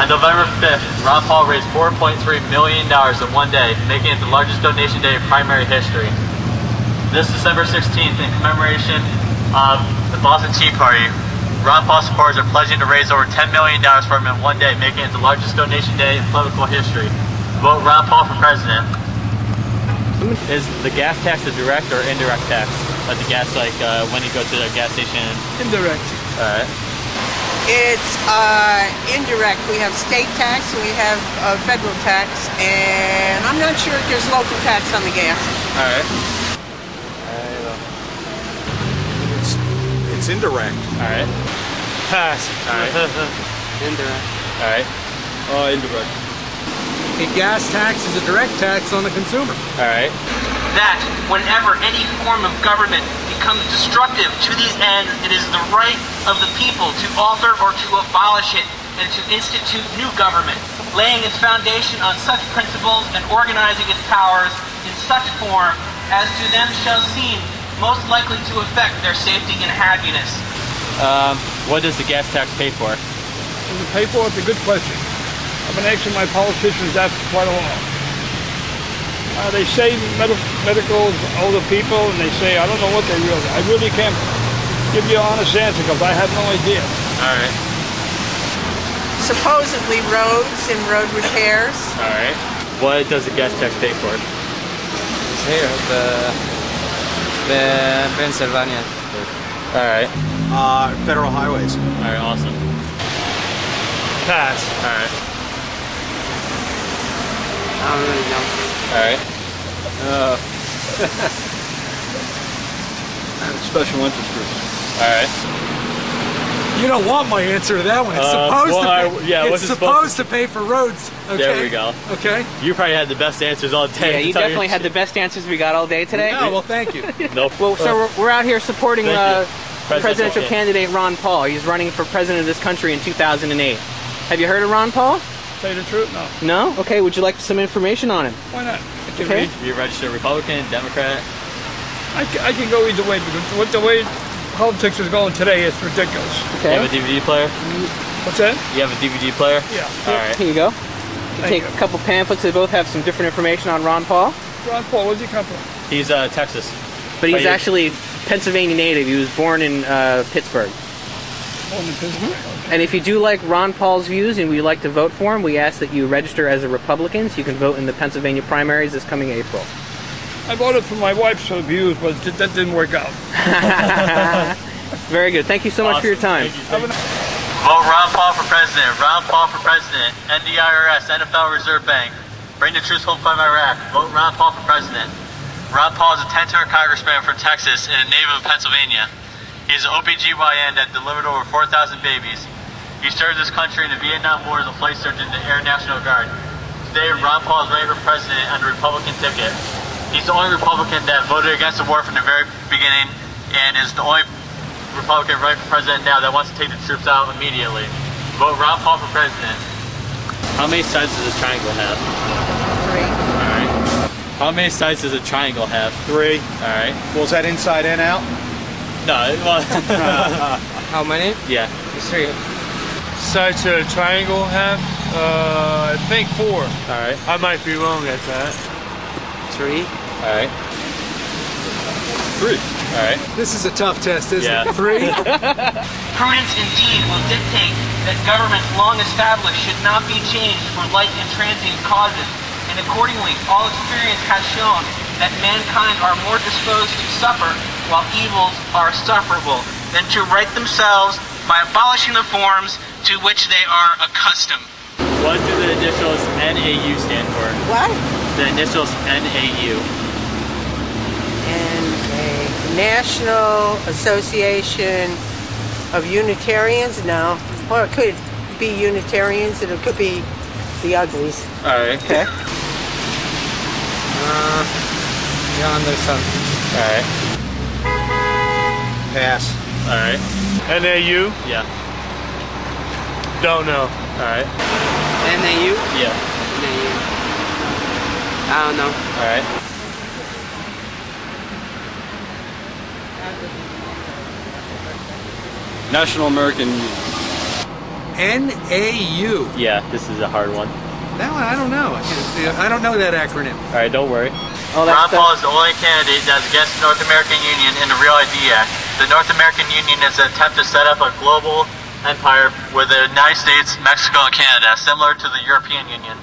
On November 5th, Ron Paul raised $4.3 million in one day, making it the largest donation day in primary history. This December 16th, in commemoration of the Boston Tea Party, Ron Paul supporters are pledging to raise over $10 million for him in one day, making it the largest donation day in political history. Vote Ron Paul for president. Is the gas tax a direct or indirect tax? Like the gas, when you go to the gas station? Indirect. Alright. It's indirect. We have state tax and we have federal tax, and I'm not sure if there's local tax on the gas. Alright. It's indirect. Alright. Pass. Alright. Indirect. Alright. Indirect. A gas tax is a direct tax on the consumer. Alright. That whenever any form of government becomes destructive to these ends, it is the right of the people to alter or to abolish it and to institute new government, laying its foundation on such principles and organizing its powers in such form as to them shall seem most likely to affect their safety and happiness. What does the gas tax pay for? What does it pay for? It's a good question. I've been asking my politicians that for quite a while. They say medical older people, and they say, I don't know what they I really can't give you an honest answer because I have no idea. Alright. Supposedly roads and road repairs. Alright. What does the gas tax pay for? Here, the Pennsylvania. Alright. Federal highways. Alright, awesome. Pass. Alright. I don't really know. Alright. Special interest groups. Alright. You don't want my answer to that one. It's supposed to pay for roads. Okay. There we go. Okay. You probably had the best answers all day. Yeah, you definitely had the best answers we got all day today. Oh, well, thank you. Nope. Well, so we're out here supporting presidential candidate. candidate Ron Paul. He's running for president of this country in 2008. Have you heard of Ron Paul? Tell you the truth, no. No? Okay, would you like some information on him? Why not? I can Okay. read. You're a registered Republican, Democrat? I can go either way because the way politics is going today is ridiculous. Okay. You have a DVD player? What's that? You have a DVD player? Yeah. Alright. Here you go. You Thank take a couple pamphlets. They both have some different information on Ron Paul. Ron Paul, where's he come from? He's Texas. But he's actually Pennsylvania native. He was born in Pittsburgh. Born in Pittsburgh. Okay. And if you do like Ron Paul's views and would like to vote for him, we ask that you register as a Republican so you can vote in the Pennsylvania primaries this coming April. I voted for my wife's views, but that didn't work out. Very good. Thank you so much for your time. Vote Ron Paul for president. Ron Paul for president. End the IRS. NFL Reserve Bank. Bring the troops home from Iraq. Vote Ron Paul for president. Ron Paul is a 10-term congressman from Texas and a native of Pennsylvania. He is an OBGYN that delivered over 4,000 babies. He served this country in the Vietnam War as a flight surgeon in the Air National Guard. Today, Ron Paul is running for president on the Republican ticket. He's the only Republican that voted against the war from the very beginning and is the only Republican running for president now that wants to take the troops out immediately. Vote Ron Paul for president. How many sides does a triangle have? 3. Alright. How many sides does a triangle have? 3. Alright. Well, is that inside and out? No, well, How many? yeah. It's 3. Sides of a triangle have? I think 4. Alright. I might be wrong at that. 3. Alright. 3. Alright. This is a tough test, isn't Yeah. it? 3? Prudence indeed will dictate that governments long established should not be changed for light and transient causes, and accordingly all experience has shown that mankind are more disposed to suffer while evils are sufferable than to right themselves by abolishing the forms to which they are accustomed. What do the initials NAU stand for? What? The initials NAU. And a National Association of Unitarians? No. Well, it could be Unitarians and it could be the Uglies. Alright. Okay. You understand. Alright. Pass. Alright. NAU? Yeah. Don't know. Alright. NAU? Yeah. NAU. I don't know. Alright. National American NAU. Yeah, this is a hard one. That one, I don't know. I don't know that acronym. All right, don't worry. Oh, Ron that's Paul is the only candidate that's against the North American Union in the Real ID Act. The North American Union is an attempt to set up a global empire with the United States, Mexico, and Canada, similar to the European Union.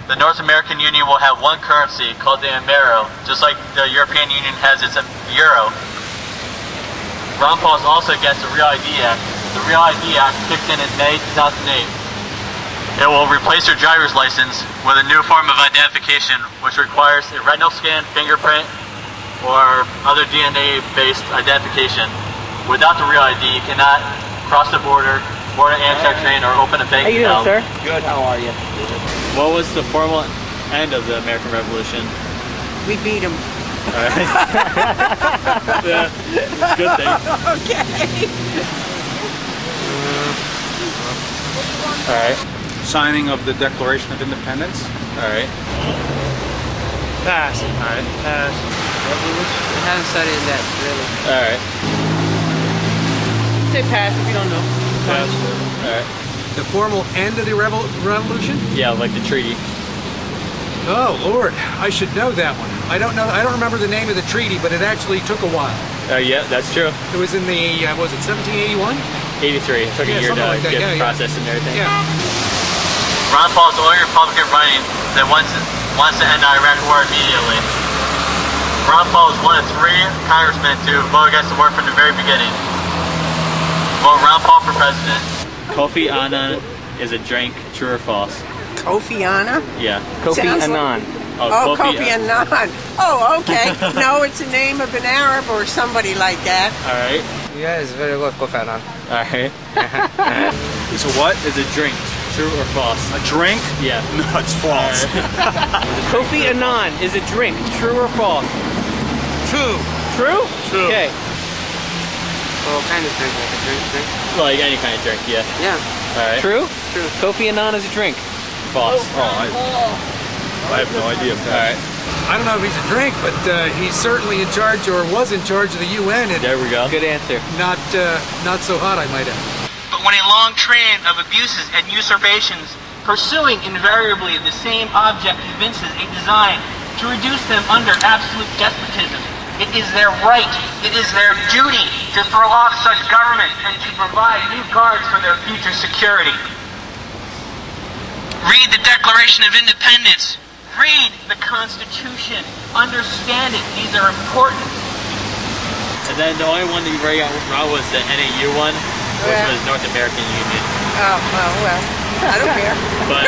The North American Union will have one currency called the Amero, just like the European Union has its euro. Ron Paul is also against the Real ID Act. The Real ID Act kicked in May 2008. It will replace your driver's license with a new form of identification, which requires a retinal scan, fingerprint, or other DNA-based identification. Without the Real ID, you cannot cross the border, board an Amtrak train, or open a bank How you doing, account. sir? Good. How are you? What was the formal end of the American Revolution? We beat him. Alright. Yeah, it's a good thing. Okay. Alright. Signing of the Declaration of Independence. Alright. Pass. Alright. Pass. I haven't studied that really. Alright. Say pass if you don't know. Pass. Alright. The formal end of the revolution? Yeah, like the treaty. Oh Lord, I should know that one. I don't know. I don't remember the name of the treaty, but it actually took a while. Yeah, that's true. It was in the was it 1781? 83. It took a year to something like that. get Yeah, the process and everything. Yeah. Ron Paul is the only Republican running that wants to end the Iraq War immediately. Ron Paul is one of 3 congressmen to vote against the war from the very beginning. Vote Ron Paul for president. Kofi Annan is a drink, true or false? Kofi Annan? Yeah. Kofi Sounds like- Annan. Oh, Kofi Annan. Oh, okay. No, it's a name of an Arab or somebody like that. Alright. Yeah, it's very good, Kofi Annan. Alright. It's a what? Is a drink, true or false? A drink? Yeah. No, it's false. Kofi Annan is a drink. True or false? True. True? True. Okay. Oh, kind of drink, like a drink. Like any kind of drink, yeah. Yeah. Alright. True? True. Kofi Annan is a drink. False. I have no idea. Alright. I don't know if he's a drink, but he's certainly in charge or was in charge of the UN, and There we go. Good answer. not so hot, I might add. But when a long train of abuses and usurpations, pursuing invariably the same object, convinces a design to reduce them under absolute despotism, it is their right, it is their duty to throw off such government and to provide new guards for their future security. Read the Declaration of Independence. Read the Constitution. Understand it. These are important. And then the only one that you already got wrong was the NAU one, which Yeah. was North American Union. Oh, well, I don't care. But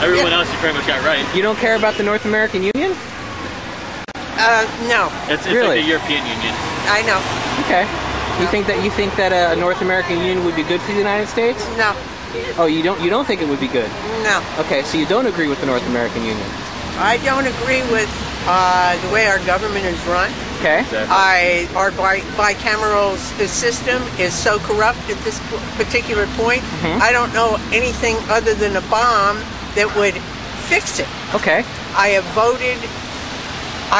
everyone else you pretty much got right. You don't care about the North American Union? No, It's Really? like the European Union. I know. Okay. You think that a North American Union would be good for the United States? No, Oh, you don't think it would be good? no. Okay, so you don't agree with the North American Union. I don't agree with the way our government is run. Okay. Our bicameral system is so corrupt at this particular point. I don't know anything other than a bomb that would fix it. Okay. I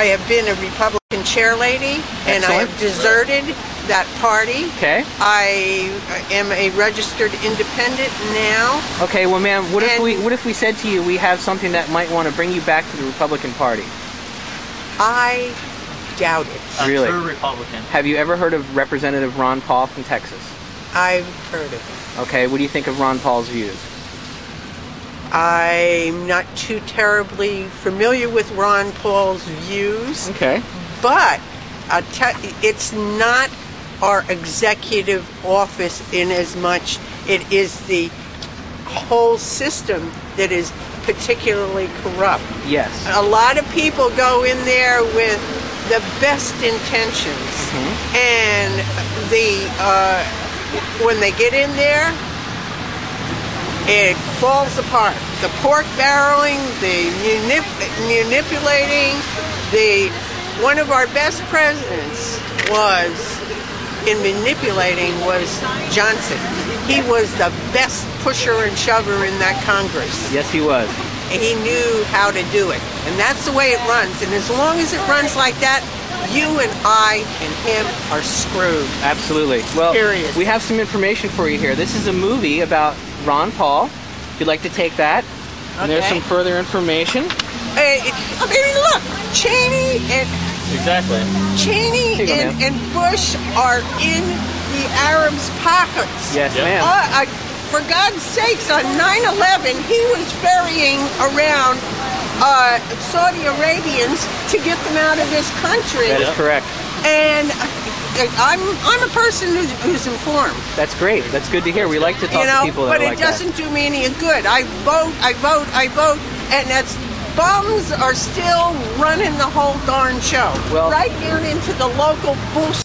have been a Republican chair lady, and I have Excellent. deserted that party. Okay. I am a registered independent now. Okay, well ma'am, what And- if we said to you we have something that might want to bring you back to the Republican Party? I doubt it. A Really? true Republican. Have you ever heard of Representative Ron Paul from Texas? I've heard of it. Okay, what do you think of Ron Paul's views? I'm not too terribly familiar with Ron Paul's views, Okay. but it's not our executive office in as much it is the whole system that is particularly corrupt. Yes. A lot of people go in there with the best intentions, and when they get in there, it falls apart. The pork barreling, the manipulating. One of our best presidents in manipulating was Johnson. He was the best pusher and shover in that Congress. Yes, he was. He knew how to do it. And that's the way it runs. And as long as it runs like that, you and I and him are screwed. Absolutely. Well, Period. we have some information for you here. This is a movie about Ron Paul. If you'd like to take that. And there's Okay. some further information. I mean, look, Cheney Exactly. Here you go, ma'am. and Bush are in the Arabs' pockets. Yes, ma'am. For God's sakes, on 9/11, he was ferrying around Saudi Arabians to get them out of this country. That is correct. And I'm a person who's informed. That's great. That's good to hear. We like to talk to people that but are it like that. doesn't do me any good. I vote, and that's bums are still running the whole darn show. Well- right down into the local bullshit.